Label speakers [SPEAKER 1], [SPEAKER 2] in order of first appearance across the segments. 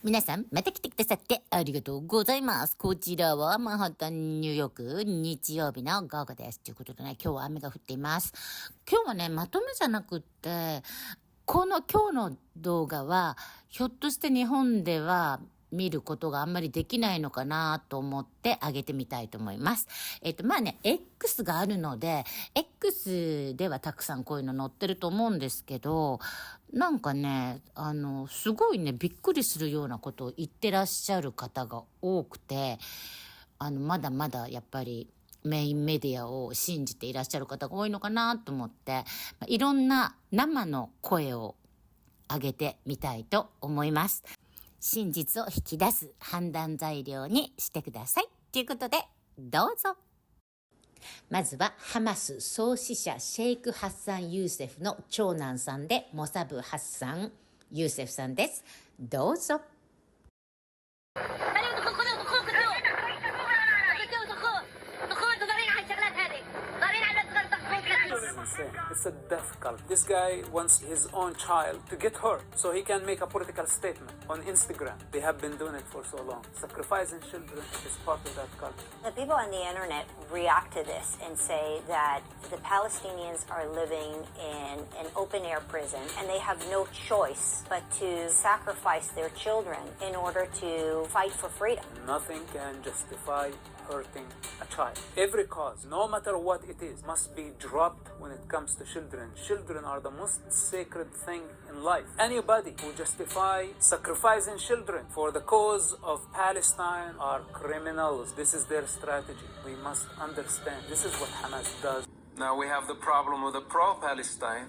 [SPEAKER 1] 皆さん、また来てくださってありがとうございます。こちらはマンハッタン、ニューヨーク、日曜日の午後です。ということでね、今日は雨が降っています。今日はね、まとめじゃなくって、今日の動画は、ひょっとして日本では見ることがあんまりできないのかなと思ってあげてみたいと思います。まあね、X があるので、X ではたくさんこういうの載ってると思うんですけど、なんかね、すごいね、びっくりするようなことを言ってらっしゃる方が多くて、まだまだやっぱりメインメディアを信じていらっしゃる方が多いのかなと思って、いろんな生の声を上げてみたいと思います。真実を引き出す判断材料にしてください。ということで、どうぞ。まずはハマス創始者シェイク・ハッサン・ユーセフの長男さんでモサブ・ハッサン・ユーセフさんです。どうぞ。
[SPEAKER 2] It's a death cult. This guy wants his own child to get hurt so he can make a political statement on Instagram. They have been doing it for so long. Sacrificing children is part of that cult.
[SPEAKER 3] The people on the internet react to this and say that the Palestinians are living in an open-air prison and they have no choice but to sacrifice their children in order to fight for freedom.
[SPEAKER 2] Nothing can justify hurting a child. Every cause, no matter what it is, must be dropped when it comes to children. Children are the most sacred thing in life. Anybody who justify sacrificing children for the cause of Palestine are criminals. This is their strategy. We must understand. This is what Hamas does.
[SPEAKER 4] Now we have the problem with the pro-Palestine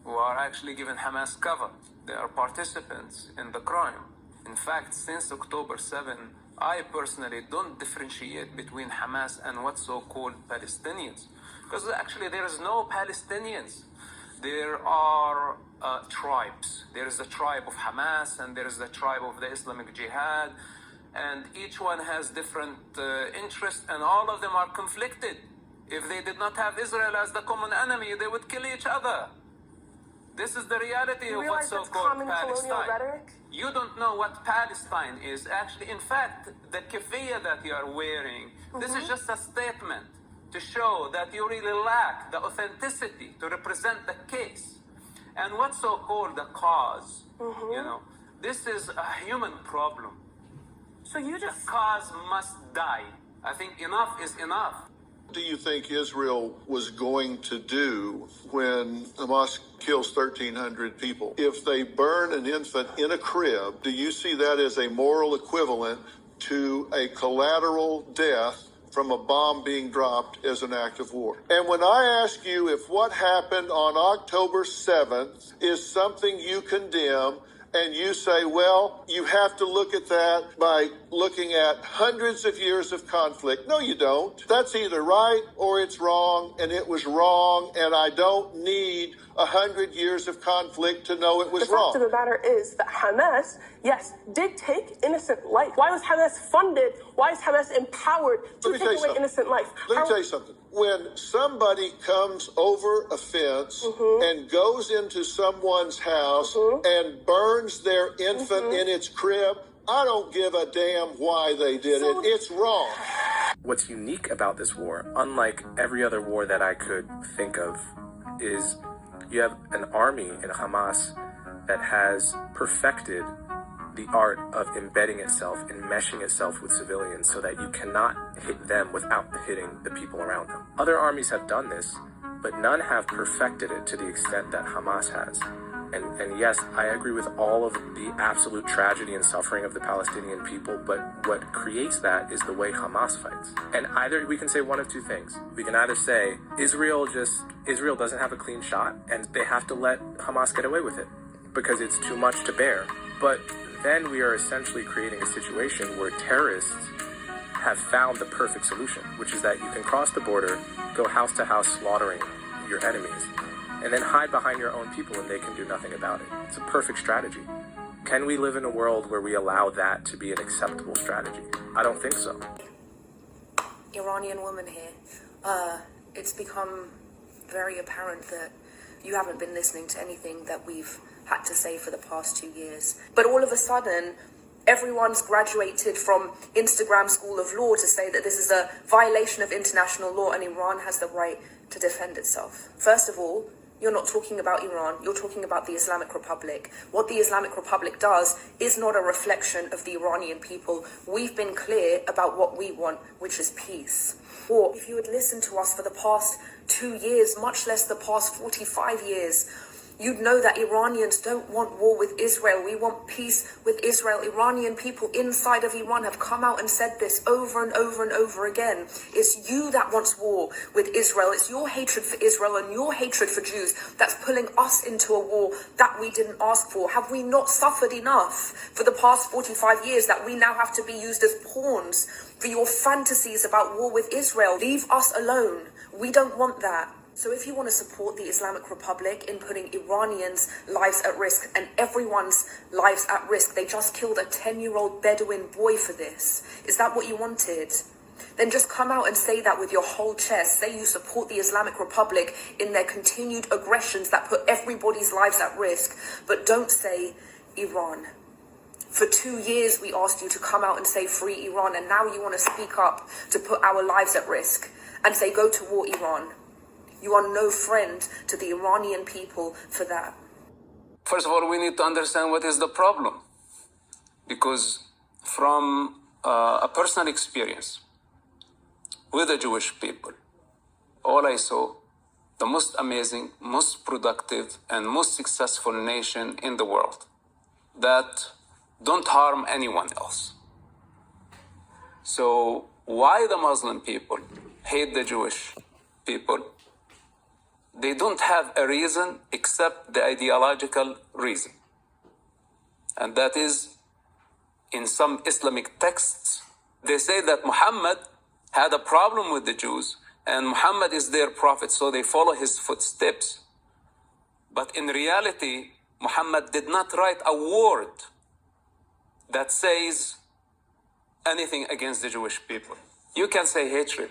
[SPEAKER 4] who are actually giving Hamas cover. They are participants in the crime. In fact, since October 7, I personally don't differentiate between Hamas and what's so-called Palestinians. Because actually there is no Palestinians. There are tribes. There is the tribe of Hamas and there is the tribe of the Islamic Jihad. And each one has different interests and all of them are conflicted. If they did not have Israel as the common enemy, they would kill each other. This is the reality of what's so-called Palestine. You don't know what Palestine is. Actually, in fact, the keffiyeh that you are wearing, this is just a statement to show that you really lack the authenticity to represent the case. And what's so-called the cause, this is a human problem.
[SPEAKER 5] So you just...
[SPEAKER 4] The cause must die. I think enough is enough.
[SPEAKER 6] What do you think Israel was going to do when Hamas kills 1,300 people? If they burn an infant in a crib, do you see that as a moral equivalent to a collateral death from a bomb being dropped as an act of war? And when I ask you if what happened on October 7th is something you condemn, and you say, well, you have to look at that by looking at hundreds of years of conflict. No, you don't. That's either right or it's wrong, and it was wrong, and I don't need 100 years of conflict to know it was wrong.
[SPEAKER 5] The fact of the matter is that Hamas, yes, did take innocent life. Why was Hamas funded? Why is Hamas empowered to take away innocent life?
[SPEAKER 6] Let me tell you something. When somebody comes over a fence and goes into someone's house and burns their infant in its crib, I don't give a damn why they did it. It's wrong.
[SPEAKER 7] What's unique about this war, unlike every other war that I could think of, is you have an army in Hamas that has perfected the art of embedding itself and meshing itself with civilians so that you cannot hit them without hitting the people around them. Other armies have done this, but none have perfected it to the extent that Hamas has. And yes, I agree with all of the absolute tragedy and suffering of the Palestinian people, but what creates that is the way Hamas fights. And either we can say one of two things. We can either say Israel doesn't have a clean shot and they have to let Hamas get away with it because it's too much to bear. But then we are essentially creating a situation where terrorists have found the perfect solution, which is that you can cross the border, go house to house slaughtering your enemies, and then hide behind your own people and they can do nothing about it. It's a perfect strategy. Can we live in a world where we allow that to be an acceptable strategy? I don't think so.
[SPEAKER 8] Iranian woman here. It's become very apparent that you haven't been listening to anything that we've had to say for the past 2 years. But all of a sudden, Everyone's graduated from Instagram School of Law to say that this is a violation of international law and Iran has the right to defend itself. First of all, you're not talking about Iran, you're talking about the Islamic Republic. What the Islamic Republic does is not a reflection of the Iranian people. We've been clear about what we want, which is peace. Or if you had listened to us for the past 2 years, much less the past 45 years, you'd know that Iranians don't want war with Israel. We want peace with Israel. Iranian people inside of Iran have come out and said this over and over and over again. It's you that wants war with Israel. It's your hatred for Israel and your hatred for Jews that's pulling us into a war that we didn't ask for. Have we not suffered enough for the past 45 years that we now have to be used as pawns for your fantasies about war with Israel? Leave us alone. We don't want that. So if you want to support the Islamic Republic in putting Iranians' lives at risk and everyone's lives at risk, they just killed a 10-year-old Bedouin boy for this. Is that what you wanted? Then just come out and say that with your whole chest. Say you support the Islamic Republic in their continued aggressions that put everybody's lives at risk. But don't say Iran. For 2 years we asked you to come out and say free Iran, and now you want to speak up to put our lives at risk and say go to war, Iran. You are no friend to the Iranian people for that.
[SPEAKER 4] First of all, we need to understand what is the problem. Because from a personal experience with the Jewish people, all I saw, the most amazing, most productive, and most successful nation in the world that don't harm anyone else. So why the Muslim people hate the Jewish people? They don't have a reason except the ideological reason. And that is, in some Islamic texts, they say that Muhammad had a problem with the Jews and Muhammad is their prophet, so they follow his footsteps. But in reality, Muhammad did not write a word that says anything against the Jewish people. You can say hatred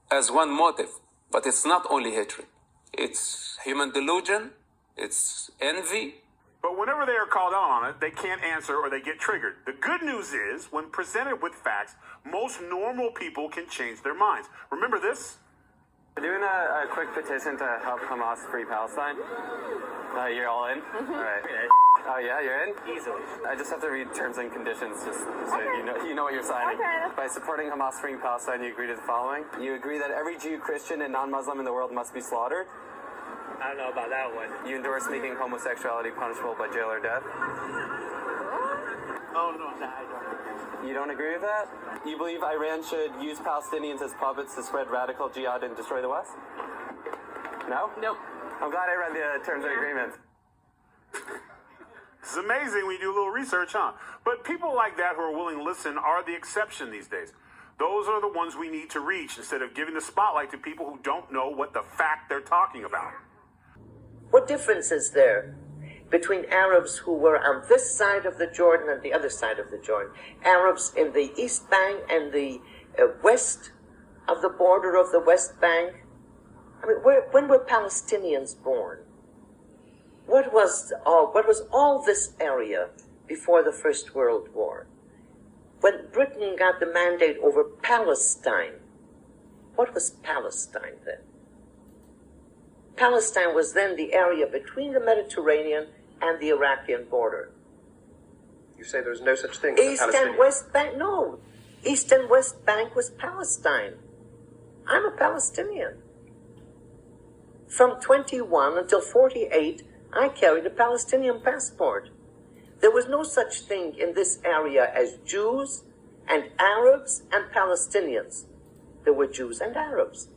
[SPEAKER 4] as one motive, but it's not only hatred. It's human delusion, it's envy.
[SPEAKER 9] But whenever they are called out on it, they can't answer or they get triggered. The good news is, when presented with facts, most normal people can change their minds. Remember this?
[SPEAKER 10] We're doing a quick petition to help Hamas free Palestine. You're all in? All right. Oh yeah, you're in? Easily. I just have to read terms and conditions just so you know what you're signing. Okay. By supporting Hamas freeing Palestine, you agree to the following. You agree that every Jew, Christian, and non-Muslim in the world must be slaughtered.
[SPEAKER 11] I don't know about that one.
[SPEAKER 10] You endorse making homosexuality punishable by jail or death.
[SPEAKER 11] Oh, no, I don't.
[SPEAKER 10] You don't agree with that? You believe Iran should use Palestinians as puppets to spread radical jihad and destroy the West? No?
[SPEAKER 11] Nope.
[SPEAKER 10] I'm glad I read the terms and agreements.
[SPEAKER 9] It's amazing when you do a little research, huh? But people like that who are willing to listen are the exception these days. Those are the ones we need to reach instead of giving the spotlight to people who don't know what the fact they're talking about.
[SPEAKER 12] What difference is there between Arabs who were on this side of the Jordan and the other side of the Jordan? Arabs in the East Bank and the west of the border of the West Bank? I mean, when were Palestinians born? What was all this area before the First World War? When Britain got the mandate over Palestine, what was Palestine then? Palestine was then the area between the Mediterranean and the Iraqi border.
[SPEAKER 13] You say there's no such thing as
[SPEAKER 12] East and West Bank? No. East and West Bank was Palestine. I'm a Palestinian. From 21 until 48, I carried a Palestinian passport. There was no such thing in this area as Jews and Arabs and Palestinians. There were Jews and Arabs.